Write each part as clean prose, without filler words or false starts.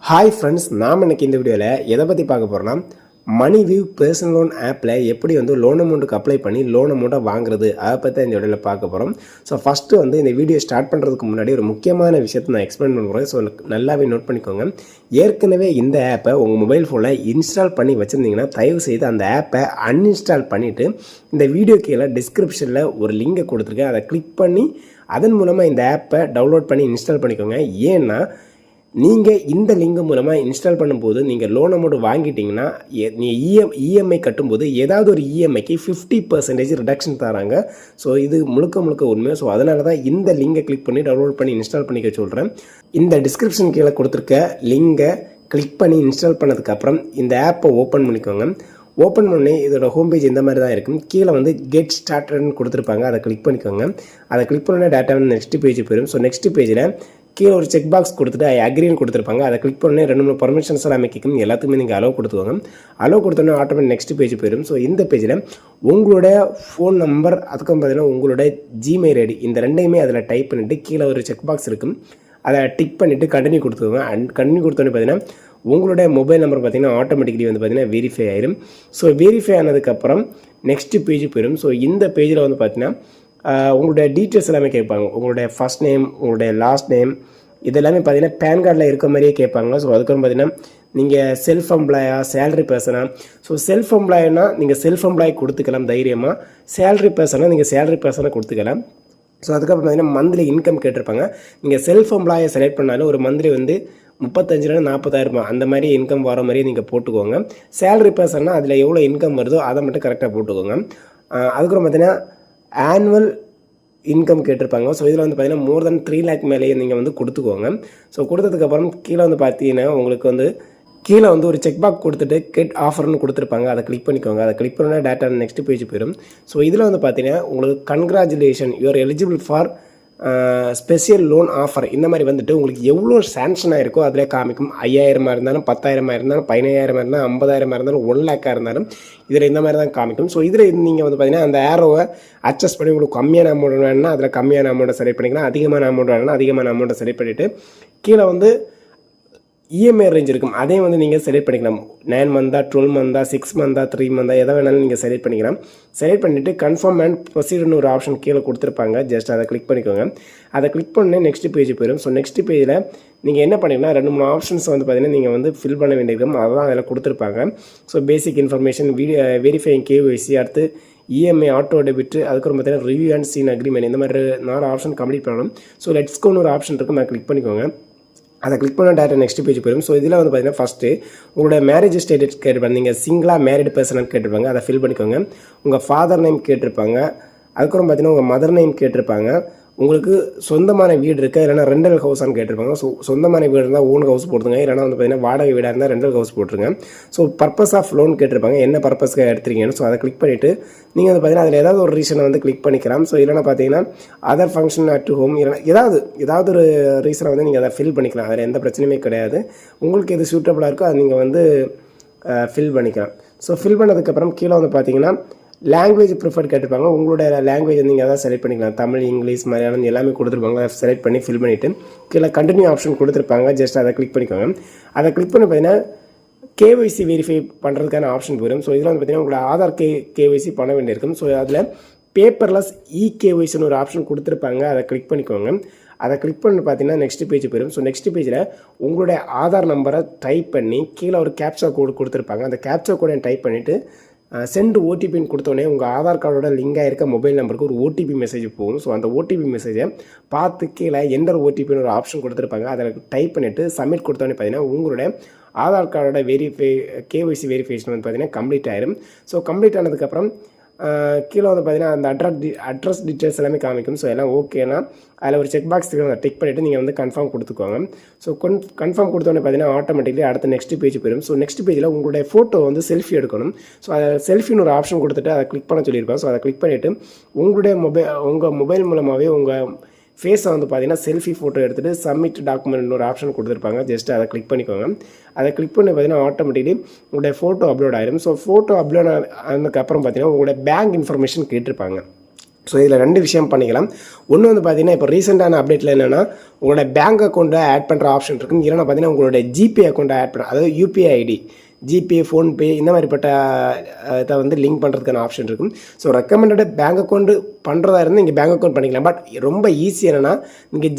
Hi friends, நாம் இன்றைக்கி இந்த வீடியோவில் எதை பற்றி பார்க்க போகிறோன்னா, மணிவியூ பர்சனல் லோன் ஆப்பில் எப்படி லோன் அமௌண்ட்டுக்கு அப்ளை பண்ணி லோன் அமௌண்ட்டை வாங்குறது, அதை பற்றி இந்த வீடியோவில் பார்க்க போகிறோம். ஸோ ஃபஸ்ட்டு இந்த வீடியோ ஸ்டார்ட் பண்ணுறதுக்கு முன்னாடி ஒரு முக்கியமான விஷயத்தை நான் எக்ஸ்பிளைன் பண்ண போகிறேன். ஸோ நல்லாவே நோட் பண்ணிக்கோங்க. ஏற்கனவே இந்த ஆப்பை உங்கள் மொபைல் ஃபோனில் இன்ஸ்டால் பண்ணி வச்சுருந்தீங்கன்னா தயவு செய்து அந்த ஆப்பை அன்இன்ஸ்டால் பண்ணிவிட்டு இந்த வீடியோ கீழே டிஸ்கிரிப்ஷனில் ஒரு லிங்கை கொடுத்துருக்கேன், அதை கிளிக் பண்ணி அதன் மூலமாக இந்த ஆப்பை டவுன்லோட் பண்ணி இன்ஸ்டால் பண்ணிக்கோங்க. ஏன்னா நீங்கள் இந்த லிங்க் மூலமாக இன்ஸ்டால் பண்ணும்போது நீங்கள் லோன் அமௌண்ட் வாங்கிட்டீங்கன்னா நீங்கள் இஎம்ஐ கட்டும்போது ஏதாவது ஒரு இஎம்ஐக்கு 50% ரிடக்ஷன் தராங்க. ஸோ இது முழுக்க உண்மை. ஸோ அதனால தான் இந்த லிங்கை கிளிக் பண்ணி டவுன்லோட் பண்ணி இன்ஸ்டால் பண்ணிக்க சொல்கிறேன். இந்த டிஸ்கிரிப்ஷன் கீழே கொடுத்துருக்க லிங்கை கிளிக் பண்ணி இன்ஸ்டால் பண்ணதுக்கப்புறம் இந்த ஆப்பை ஓப்பன் பண்ணிக்கோங்க. ஓப்பன் பண்ணி இதோட ஹோம் பேஜ் இந்த மாதிரி தான் இருக்கும். கீழே கெட் ஸ்டார்டட்னு கொடுத்துருப்பாங்க, அதை கிளிக் பண்ணிக்கோங்க. அதை கிளிக் பண்ண டேட்டா நெக்ஸ்ட் பேஜ் போயிடும். ஸோ நெக்ஸ்ட் பேஜில் கீழே ஒரு செக் பாக்ஸ் கொடுத்துட்டு ஐ அக்ரின்னு கொடுத்துருப்பாங்க. அதை கிளிக் பண்ணி 2-3 பர்மிஷன்ஸ் எல்லாம் அமைக்கும். எல்லாத்துக்குமே நீங்கள் அலோவ் கொடுத்துக்கோங்க. அலோவ் கொடுத்தோன்னே ஆட்டோமேட்டிக் நெக்ஸ்ட் பேஜ் போயிடும். ஸோ இந்த பேஜில் உங்களோட ஃபோன் நம்பர், அதுக்கும் பார்த்தீங்கன்னா உங்களோட ஜிமெயில் ஐடி, இந்த ரெண்டையுமே அதில் டைப் பண்ணிவிட்டு கீழே ஒரு செக் பாக்ஸ் இருக்கும், அதை டிக் பண்ணிவிட்டு கண்டினியூ கொடுத்துக்கோங்க. கண்டினியூ கொடுத்தோன்னே பார்த்தீங்கன்னா உங்களோட மொபைல் நம்பர் பார்த்தீங்கன்னா ஆட்டோமேட்டிக்கலி பார்த்தீங்கன்னா வெரிஃபை ஆயிரும். ஸோ வெரிஃபை ஆனதுக்கப்புறம் நெக்ஸ்ட் பேஜ் போயிடும். ஸோ இந்த பேஜில் பார்த்தீங்கன்னா உங்களுடைய டீட்டெயில்ஸ் எல்லாமே கேட்பாங்க. உங்களுடைய ஃபர்ஸ்ட் நேம், உங்களுடைய லாஸ்ட் நேம், இதெல்லாமே பார்த்தீங்கன்னா பேன் கார்டில் இருக்க மாதிரியே கேட்பாங்க. ஸோ அதுக்கப்புறம் பார்த்தீங்கன்னா நீங்கள் செல்ஃப் எம்ப்ளாயா, சேலரி பர்சனா. ஸோ செல்ஃப் எம்ப்ளாய்னா நீங்கள் செல்ஃப் எம்ப்ளாய் கொடுத்துக்கலாம் தைரியமாக. சேலரி பர்சனாக நீங்கள் சேலரி பர்சனாக கொடுத்துக்கலாம். ஸோ அதுக்கப்புறம் பார்த்தீங்கன்னா மந்த்லி இன்கம் கேட்டிருப்பாங்க. நீங்கள் செல்ஃப் எம்ப்ளாயை செலக்ட் பண்ணாலும் ஒரு மந்த்லி 35,000-40,000 அந்த மாதிரி இன்கம் வர மாதிரியே நீங்கள் போட்டுக்கோங்க. சேலரி பர்சன்னா அதில் எவ்வளோ இன்கம் வருதோ அதை மட்டும் கரெக்டாக போட்டுக்கோங்க. அதுக்கப்புறம் பார்த்தீங்கன்னா ஆனுவல் இன்கம் கேட்டிருப்பாங்க. ஸோ இதில் பார்த்தீங்கன்னா மோர் தென் 3 lakh மேலேயே நீங்கள் கொடுத்துக்கோங்க. ஸோ கொடுத்ததுக்கப்புறம் கீழே பார்த்தீங்கன்னா உங்களுக்கு கீழே ஒரு செக் பாக்ஸ் கொடுத்துட்டு கெட் ஆஃபர்னு கொடுத்துருப்பாங்க, அதை கிளிக் பண்ணிக்கோங்க. அதை கிளிக் பண்ணால் டேட்டா நெக்ஸ்ட் பேஜ் போயிடும். ஸோ இதில் பார்த்தீங்கன்னா உங்களுக்கு congratulation, you are eligible for special loan offer, இந்த மாதிரி உங்களுக்கு எவ்வளோ சேங்ஷன் ஆகிருக்கோ அதிலே காமிக்கும். 5,000 இருந்தாலும், 10,000 இருந்தாலும், 15,000 இருந்தாலும், 50,000 இருந்தாலும், 1 lakh இருந்தாலும் இதில் இந்த மாதிரி தான் காமிக்கும். ஸோ இதில் நீங்கள் பார்த்தீங்கன்னா அந்த ஏரோவை அட்ஜஸ்ட் பண்ணி உங்களுக்கு கம்மியான அமௌண்ட் வேணும்னா அதில் கம்மியான அமௌண்ட்டை செலக்ட் பண்ணிக்கலாம், அதிகமான அமௌண்ட் வேணும்னா அதிகமான அமௌண்ட்டை செலக்ட் பண்ணிவிட்டு கீழே இஎம்ஐ ரேஞ்ச் இருக்கும், அதையும் நீங்கள் செலக்ட் பண்ணிக்கலாம். 9 மந்த்தா, 12 மந்த்தா, 6 மந்த்தா, 3 மந்த்தா, எதை வேணாலும் நீங்கள் செலக்ட் பண்ணிக்கலாம். செலக்ட் பண்ணிவிட்டு கன்ஃபார்ம் அண்ட் ப்ரொசீடுன்னு ஒரு ஆப்ஷன் கீழே கொடுத்துருப்பாங்க. ஜஸ்ட் அதை கிளிக் பண்ணிக்கோங்க. அதை கிளிக் பண்ணி நெக்ஸ்ட் பேஜ் போயிடும். ஸோ நெக்ஸ்ட் பேஜில் நீங்கள் என்ன பண்ணிங்கன்னா 2-3 ஆப்ஷன்ஸ் பார்த்தீங்கன்னா நீங்கள் ஃபில் பண்ண வேண்டியிருக்கும், அதெல்லாம் அதில் கொடுத்துருப்பாங்க. So basic information, verifying KYC, அடுத்து இஎம்ஐ, ஆட்டோ டெபிட், அதுக்கப்புறம் பார்த்தீங்கன்னா ரிவ்யூ அண்ட் சீன் அக்ரிமெண்ட், இந்த மாதிரி 4 ஆப்ஷன் கம்ப்ளீட் பண்ணணும். ஸோ லெட்ஸ்கோன்னு ஒரு ஆப்ஷன் இருக்கும், அதை கிளிக் பண்ணிக்கோங்க. அதை கிளிக் பண்ண டேட்டா நெக்ஸ்ட் பேஜ் போயிடும். ஸோ இதில் பார்த்தீங்கன்னா ஃபஸ்ட்டு உங்களோட மேரேஜ் ஸ்டேட்டஸ் கேட்டிருப்பாங்க. நீங்கள் சிங்கிளாக மேரிட் பர்சனாக கேட்டிருப்பாங்க, அதை ஃபில் பண்ணிக்கோங்க. உங்கள் ஃபாதர் நேம் கேட்டிருப்பாங்க. அதுக்கப்புறம் பார்த்தீங்கன்னா உங்கள் மதர் நேம் கேட்டிருப்பாங்க. உங்களுக்கு சொந்தமான வீடு இருக்கா, இல்லைனா ரெண்டல் ஹவுஸான்னு கேட்டிருப்பாங்க. ஸோ சொந்தமான வீடு இருந்தால் ஓன் ஹவுஸ் போட்டுருங்க, இல்லைனா பார்த்தீங்கன்னா வாடகை வீடாக இருந்தால் ரெண்டல் ஹவுஸ் போட்டுருங்க. ஸோ பர்பஸ் ஆஃப் லோன் கேட்டிருப்பாங்க, என்ன பர்பஸ்க்காக எடுத்துருக்கீங்கன்னு. ஸோ அதை கிளிக் பண்ணிவிட்டு நீங்கள் பார்த்தீங்கன்னா அதில் ஏதாவது ஒரு ரீசனை கிளிக் பண்ணிக்கலாம். ஸோ இல்லைனா பார்த்தீங்கன்னா அதர் ஃபங்க்ஷன் அட் ஹோம், இல்லைனா ஏதாவது ஒரு ரீசனை நீங்கள் அதை ஃபில் பண்ணிக்கலாம். அதில் எந்த பிரச்சனையுமே கிடையாது. உங்களுக்கு எது சூட்டபுளாக இருக்கோ அதை நீங்கள் ஃபில் பண்ணிக்கலாம். ஸோ ஃபில் பண்ணதுக்கப்புறம் கீழே பார்த்தீங்கன்னா லாங்குவேஜ் ப்ரிஃபர் கேட்டிருப்பாங்க. உங்களோட லாங்குவேஜ் நீங்கள் அதான் செலக்ட் பண்ணிக்கலாம். தமிழ், இங்கிலீஷ், மலையாளம் எல்லாமே கொடுத்துருப்பாங்க. அதை செலக்ட் பண்ணி ஃபில் பண்ணிவிட்டு கீழே கண்டினியூ ஆப்ஷன் கொடுத்துருப்பாங்க. ஜஸ்ட் அதை கிளிக் பண்ணிக்கோங்க. அதை கிளிக் பண்ணி பார்த்தீங்கன்னா கேஒய்சி வெரிஃபை பண்ணுறதுக்கான ஆப்ஷன் போயிடும். ஸோ இதில் பார்த்தீங்கன்னா உங்களோட ஆதார் கேஒய்சி பண்ண வேண்டியிருக்கும். ஸோ அதில் பேப்பர்லெஸ் கேஒய்சின்னு ஒரு ஆப்ஷன் கொடுத்துருப்பாங்க, அதை கிளிக் பண்ணிக்கோங்க. அதை கிளிக் பண்ணி பார்த்தீங்கன்னா நெக்ஸ்ட் பேஜ் போயிடும். ஸோ நெக்ஸ்ட் பேஜில் உங்களுடைய ஆதார் நம்பரை டைப் பண்ணி கீழே ஒரு கேப்சா கோடு கொடுத்துருப்பாங்க. அந்த கேப்சா கோடை டைப் பண்ணிவிட்டு சென்ட் ஓடிபின்னு கொடுத்தோடனே உங்கள் ஆதார் கார்டோட லிங்காக இருக்க மொபைல் நம்பருக்கு ஒரு ஓடிபி மெசேஜ் போகும். ஸோ அந்த ஓடிபி மெசேஜை பார்த்து கீழே என்டர் ஓடிபின்னு ஒரு ஆப்ஷன் கொடுத்துருப்பாங்க, அதில் டைப் பண்ணிவிட்டு சப்மிட் கொடுத்தோடனே பார்த்தீங்கன்னா உங்களுடைய ஆதார் கார்டோட கேஒய்சி வெரிஃபிகேஷன் பார்த்தீங்கன்னா கம்ப்ளீட் ஆயிரும். ஸோ கம்ப்ளீட் ஆனதுக்கப்புறம் கீழே பார்த்தீங்கன்னா அந்த அட்ரஸ் டீட்டெயில்ஸ் எல்லாமே காமிக்கும். ஸோ எல்லாம் ஓகேனா அதில் ஒரு செக் பாக்ஸ் டிக் பண்ணிவிட்டு நீங்கள் கன்ஃபார்ம் கொடுத்துக்கோங்க. ஸோ கன்ஃபார்ம் கொடுத்தோன்னே பார்த்தீங்கன்னா ஆட்டோமேட்டிக்லி அடுத்த நெக்ஸ்ட் பேஜ் போயிடும். ஸோ நெக்ஸ்ட் பேஜில் உங்களுடைய ஃபோட்டோ செல்ஃபி எடுக்கணும். ஸோ அதை செல்ஃபின்னு ஒரு ஆப்ஷன் கொடுத்துட்டு அதை கிளிக் பண்ண சொல்லியிருக்கோம். ஸோ அதை கிளிக் பண்ணிவிட்டு உங்கள் மொபைல் மூலமாகவே உங்கள் ஃபேஸை பார்த்தீங்கன்னா செல்ஃபி ஃபோட்டோ எடுத்துகிட்டு சப்மிட் டாக்குமெண்ட் ஒரு ஆப்ஷன் கொடுத்துருப்பாங்க. ஜஸ்ட் அதை கிளிக் பண்ணிக்கோங்க. அதை கிளிக் பண்ணி பார்த்தீங்கன்னா ஆட்டோமேட்டிக்லி உங்களுடைய ஃபோட்டோ அப்லோட் ஆயிடும். ஸோ ஃபோட்டோ அப்லோட் ஆனதுக்கப்புறம் பார்த்தீங்கன்னா உங்களுடைய பேங்க் இன்ஃபர்மேஷன் கேட்டிருப்பாங்க. ஸோ இதில் 2 விஷயம் பண்ணிக்கலாம். ஒன்று வந்து பார்த்தீங்கன்னா இப்போ ரீசெண்டான அப்டேட்டில் என்னென்னா உங்களோட பேங்க் அக்கௌண்ட்டை ஆட் பண்ணுற ஆப்ஷன் இருக்கும். இல்லைனா பார்த்தீங்கன்னா உங்களோட ஜிபே அக்கௌண்ட்டை ஆட் பண்ணுற, அதாவது யூபிஐ ஐடி, ஜிபே, ஃபோன்பே இந்த மாதிரிப்பட்ட இதை வந்து லிங்க் பண்ணுறதுக்கான ஆப்ஷன் இருக்கும். ஸோ ரெக்கமெண்டட் பேங்க் அக்கௌண்ட் பண்ணுறதா இருந்தால் நீங்கள் பேங்க் அக்கௌண்ட் பண்ணிக்கலாம். பட் ரொம்ப ஈஸி என்னென்னா நீங்கள்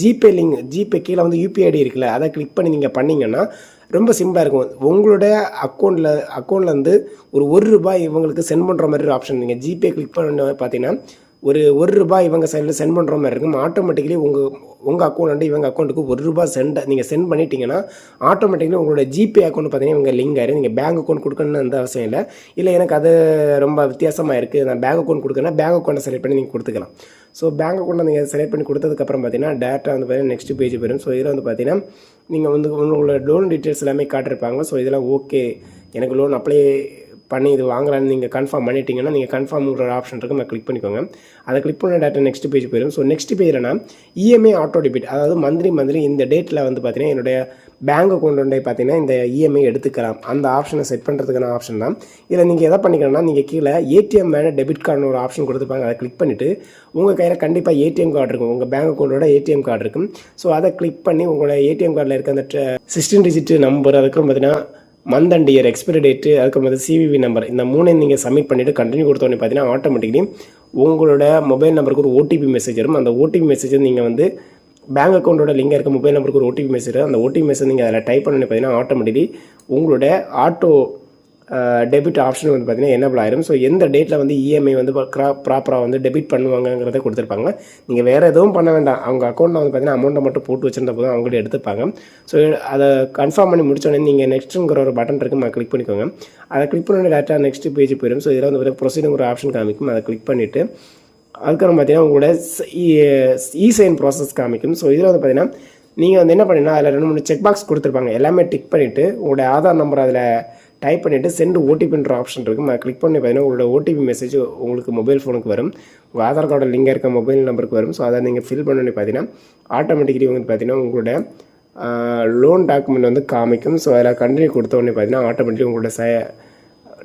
ஜிபே கீழே வந்து யூபிஐ ஐடி இருக்குல்ல, அதை கிளிக் பண்ணி நீங்கள் பண்ணிங்கன்னா ரொம்ப சிம்பிளாக இருக்கும். உங்களுடைய அக்கௌண்ட்லேருந்து ஒரு ரூபாய் இவங்களுக்கு சென்ட் பண்ணுற மாதிரி ஒரு ஆப்ஷன். நீங்கள் ஜிபே கிளிக் பண்ண பார்த்தீங்கன்னா ஒரு ரூபாய் இவங்க சைடில் சென்ட் பண்ணுற மாதிரி இருக்கும். ஆட்டோமேட்டிக்கலி உங்கள் அக்கௌண்ட்லேருந்து இவங்க அக்கௌண்ட்டுக்கு ₹1 நீங்கள் சென்ட் பண்ணிட்டீங்கன்னா ஆட்டோமேட்டிக்கலி உங்களோட ஜிபே அக்கௌண்ட் பார்த்தீங்கன்னா இவங்க லிங்க் ஆயிரும். நீங்கள் பேங்க் அக்கௌண்ட் கொடுக்கணும்னு அந்த அவசியம் இல்லை எனக்கு அது ரொம்ப வித்தியாசமாக இருக்குது, நான் பேங்க் அக்கௌண்ட் கொடுக்கணும்னா பேங்க் அக்கௌண்ட்டை செலக்ட் பண்ணி நீங்கள் கொடுத்துக்கலாம். ஸோ பேங்க் அக்கௌண்ட்டை நீங்கள் செலக்ட் பண்ணி கொடுத்ததுக்கப்புறம் பார்த்தீங்கன்னா டேட்டா வந்து பார்த்தீங்கன்னா நெக்ஸ்ட் பேஜ் போயிடும். ஸோ இதில் வந்து பார்த்தீங்கன்னா நீங்கள் வந்து உங்களோட லோன் டீட்டெயில்ஸ் எல்லாமே காட்டிருப்பாங்க. ஸோ இதெல்லாம் ஓகே, எனக்கு லோன் அப்ளை பண்ணி இது வாங்கலான்னு நீங்கள் கன்ஃபார்ம் பண்ணிட்டீங்கன்னா நீங்கள் கன்ஃபார்ம்ங்கிற ஒரு ஆப்ஷன் இருக்கும், அதை கிளிக் பண்ணிக்கோங்க. அதை கிளிக் பண்ண டேட்டா நெக்ஸ்ட் பேஜ் போயிடும். ஸோ நெக்ஸ்ட் பேஜ்னா இஎம்ஐ ஆட்டோ டெபிட், அதாவது மந்த்லி இந்த டேட்டில் வந்து பார்த்தீங்கன்னா என்னுடைய பேங்க் அக்கௌண்ட் வந்து பார்த்தீங்கன்னா இந்த இஎம்ஐ எடுத்துக்கலாம். அந்த ஆப்ஷனை செட் பண்ணுறதுக்கான ஆப்ஷன் தான். இதில் நீங்கள் எதை பண்ணிக்கணும்னா நீங்கள் கீழே ஏடிஎம் மேலே டெபிட் கார்டுன்னு ஒரு ஆப்ஷன் கொடுத்துருப்பாங்க. அதை கிளிக் பண்ணிவிட்டு உங்கள் கையில் கண்டிப்பாக ஏடிஎம் கார்டு இருக்கும், உங்கள் பேங்க் அக்கௌண்ட்டோட ஏடிஎம் கார்டு இருக்கும். ஸோ அதை கிளிக் பண்ணி உங்களோட ஏடிஎம் கார்டில் இருக்க அந்த 16 டிஜிட் நம்பர், அதுக்கப்புறம் பார்த்தீங்கன்னா month and year, expiry date, அதுக்கப்புறம் சிவிவி நம்பர், இந்த 3 நீங்கள் சப்மிட் பண்ணிவிட்டு கண்டினியூ கொடுத்தோன்னே பார்த்தீங்கன்னா ஆட்டோமேட்டிக்கலி உங்களோட மொபைல் நம்பருக்கு ஒரு ஓடிபி மெசேஜ் வரும். அந்த ஓடிபி மெசேஜ் நீங்கள் வந்து பேங்க் அக்கௌண்ட்டோட லிங்காக இருக்க மொபைல் நம்பருக்கு ஒரு ஓடிபி மெசேஜ் வரும். அந்த ஓடிபி மெசேஜ் நீங்கள் அதில் டைப் பண்ணி பார்த்தீங்கன்னா ஆட்டோமேட்டிக்கலி உங்களோட ஆட்டோ டெபிட் ஆப்ஷன் வந்து பார்த்தீங்கன்னா எனேபிள் ஆயிரும். ஸோ எந்த டேட்டில் வந்து இஎம்ஐ வந்து ப்ராப்பராக வந்து டெபிட் பண்ணுவாங்கங்கிறத கொடுத்துருப்பாங்க. நீங்கள் வேறு எதுவும் பண்ண வேண்டாம், அவங்க அக்கௌண்ட்டில் வந்து பார்த்தீங்கன்னா அமௌண்ட்டை மட்டும் போட்டு வச்சிருந்த போதும் அவங்கள்ட்ட எடுத்துப்பாங்க. ஸோ அதை கன்ஃபார்ம் பண்ணி முடிச்சோடனே நீங்கள் நெக்ஸ்ட்டுங்கிற ஒரு பட்டன் இருக்குது, அதை கிளிக் பண்ணிக்கோங்க. அதை கிளிக் பண்ணி டேட்டா நெக்ஸ்ட் பேஜ் போயிடும். ஸோ இதில் வந்து ப்ரொசீடுங்கிற ஆப்ஷன் காமிக்கும், அதை கிளிக் பண்ணிவிட்டு அதுக்கப்புறம் பார்த்தீங்கன்னா உங்களோட இ-சைன் ப்ராசஸ் காமிக்கும். ஸோ இதில் வந்து பார்த்தீங்கன்னா நீங்கள் வந்து என்ன பண்ணினா அதில் 2-3 செக் பாக்ஸ் கொடுத்துருப்பாங்க, எல்லாமே டிக் பண்ணிவிட்டு உங்களோட ஆதார் நம்பர் அதில் டைப் பண்ணிவிட்டு சென்ட் ஓடிபின்ற ஆப்ஷன் இருக்கும், அதை கிளிக் பண்ணி பார்த்தீங்கன்னா உங்களோட ஓடிபி மெசேஜ் உங்களுக்கு மொபைல் ஃபோனுக்கு வரும், உங்கள் ஆதார் கார்டு லிங்காக இருக்க மொபைல் நம்பருக்கு வரும். ஸோ அதை நீங்கள் ஃபில் பண்ணி பார்த்தீங்கன்னா ஆட்டோமேட்டிக்கலி வந்து பார்த்தீங்கன்னா உங்களோட லோன் டாக்குமெண்ட் வந்து காமிக்கும். ஸோ அதில் கண்டினியூ கொடுத்த உடனே பார்த்தீங்கன்னா ஆட்டோமேட்டிக்கலி உங்களோட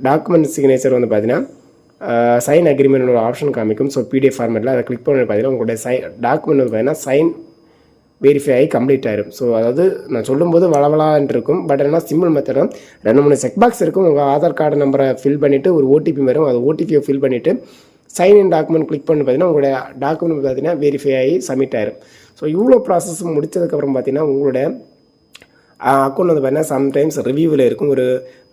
டாக்குமெண்ட் சிக்னேச்சர் வந்து பார்த்தீங்கன்னா சைன் அக்ரிமெண்ட் ஒரு ஆப்ஷன் காமிக்கும். ஸோ பிடிஎஃப் ஃபார்மேட்டில் அதை கிளிக் பண்ணி பார்த்தீங்கன்னா உங்களுடைய டாக்குமெண்ட் வந்து பார்த்தீங்கன்னா சைன் வெரிஃபை ஆகி கம்ப்ளீட் ஆயிரும். ஸோ அதாவது நான் சொல்லும்போது வளவலான்ட்டு இருக்கும், பட் என்ன சிம்பிள் மெத்தட் தான். 2-3 செக் பாக்ஸ் இருக்கும், உங்கள் ஆதார் கார்டு நம்பரை ஃபில் பண்ணிவிட்டு ஒரு ஓடிபி வரும், அது ஓடிபியை ஃபில் பண்ணிவிட்டு சைன் இன் டாக்குமெண்ட் கிளிக் பண்ணி பார்த்தீங்கன்னா உங்களுடைய டாக்குமெண்ட் பார்த்தீங்கன்னா வெரிஃபை ஆகி சப்மிட் ஆயிரும். ஸோ இவ்வளோ ப்ராசஸ் முடிச்சதுக்கப்புறம் பார்த்தீங்கன்னா உங்களோட அக்கௌண்ட் வந்து பார்த்தீங்கன்னா சம்டைம்ஸ் ரிவ்யூவில் இருக்கும், ஒரு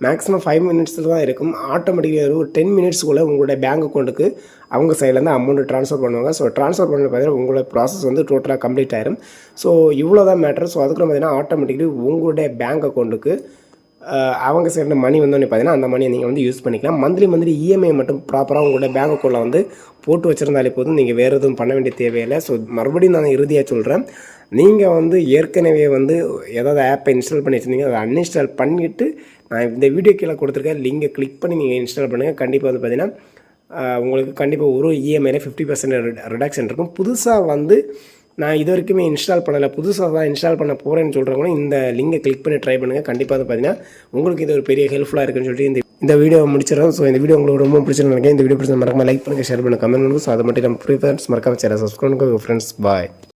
மேக்ஸிமம் 5 மினிட்ஸில் தான் இருக்கும். ஆட்டோமேட்டிக்காக ஒரு 10 மினிட்ஸ்க்குள்ளே உங்களுடைய பேங்க் அக்கௌண்ட்டுக்கு அவங்க சைட்லேருந்து அமௌண்ட் ட்ரான்ஸ்ஃபர் பண்ணுவாங்க. ஸோ ட்ரான்ஸ்ஃபர் பண்ணி பார்த்தீங்கன்னா உங்களோட ப்ராசஸ் வந்து டோட்டலாக கம்ப்ளீட் ஆயிரும். ஸோ இவ்வளோ தான் மேட்ரு. ஸோ அதுக்கப்புறம் பார்த்தீங்கன்னா ஆட்டோமேட்டிக்கலி உங்களுடைய பேங்க் அக்கௌண்ட்டுக்கு அவங்க சைடில் மணி வந்தோடனே பார்த்தீங்கன்னா அந்த மணியை நீங்கள் வந்து யூஸ் பண்ணிக்கலாம். மந்த்லி இஎம்ஐ மட்டும் ப்ராப்பராக உங்களோட பேங்க் அக்கௌண்ட்டில் வந்து போட்டு வச்சுருந்தாலே போதும், நீங்கள் வேறு எதுவும் பண்ண வேண்டிய தேவையில்லை. ஸோ மறுபடியும் நான் இறுதியாக சொல்கிறேன், நீங்கள் வந்து ஏற்கனவே வந்து ஏதாவது ஆப்பை இன்ஸ்டால் பண்ணி வச்சுருந்தீங்க, அதை அன்இன்ஸ்டால் பண்ணிவிட்டு நான் இந்த வீடியோ கீழே கொடுத்துருக்கேன் லிங்கை கிளிக் பண்ணி நீங்கள் இன்ஸ்டால் பண்ணுங்கள். கண்டிப்பாக வந்து பார்த்தீங்கன்னா உங்களுக்கு கண்டிப்பாக ஒரு இஎம்ஐயில் 50% ரிடக்ஷன் இருக்கும். புதுசாக வந்து நான் இது வரைக்குமே இன்ஸ்டால் பண்ணலை, புதுசாக தான் இன்ஸ்டால் பண்ண போகிறேன்னு சொல்கிறவங்களும் இந்த லிங்கை கிளிக் பண்ணி ட்ரை பண்ணுங்கள். கண்டிப்பாக வந்து பார்த்தீங்கன்னா உங்களுக்கு இது ஒரு பெரிய ஹெல்ப்ஃபுல்லாக இருக்குன்னு சொல்லிட்டு இந்த வீடியோ முடிச்சிடறோம். ஸோ இந்த வீடியோ உங்களுக்கு ரொம்ப பிடிச்சிருந்து நினைக்கிறேன். இந்த வீடியோ பிடிச்ச மறக்காம லைக் பண்ணுங்கள், ஷேர் பண்ணுங்கள், கமெண்ட் பண்ணுங்கள். ஸோ அதை மட்டும் நம்ம ஃப்ரெண்ட்ஸ் மறக்காம சேனல் சப்ஸ்கிரைப் பண்ணுங்கள். Friends bye.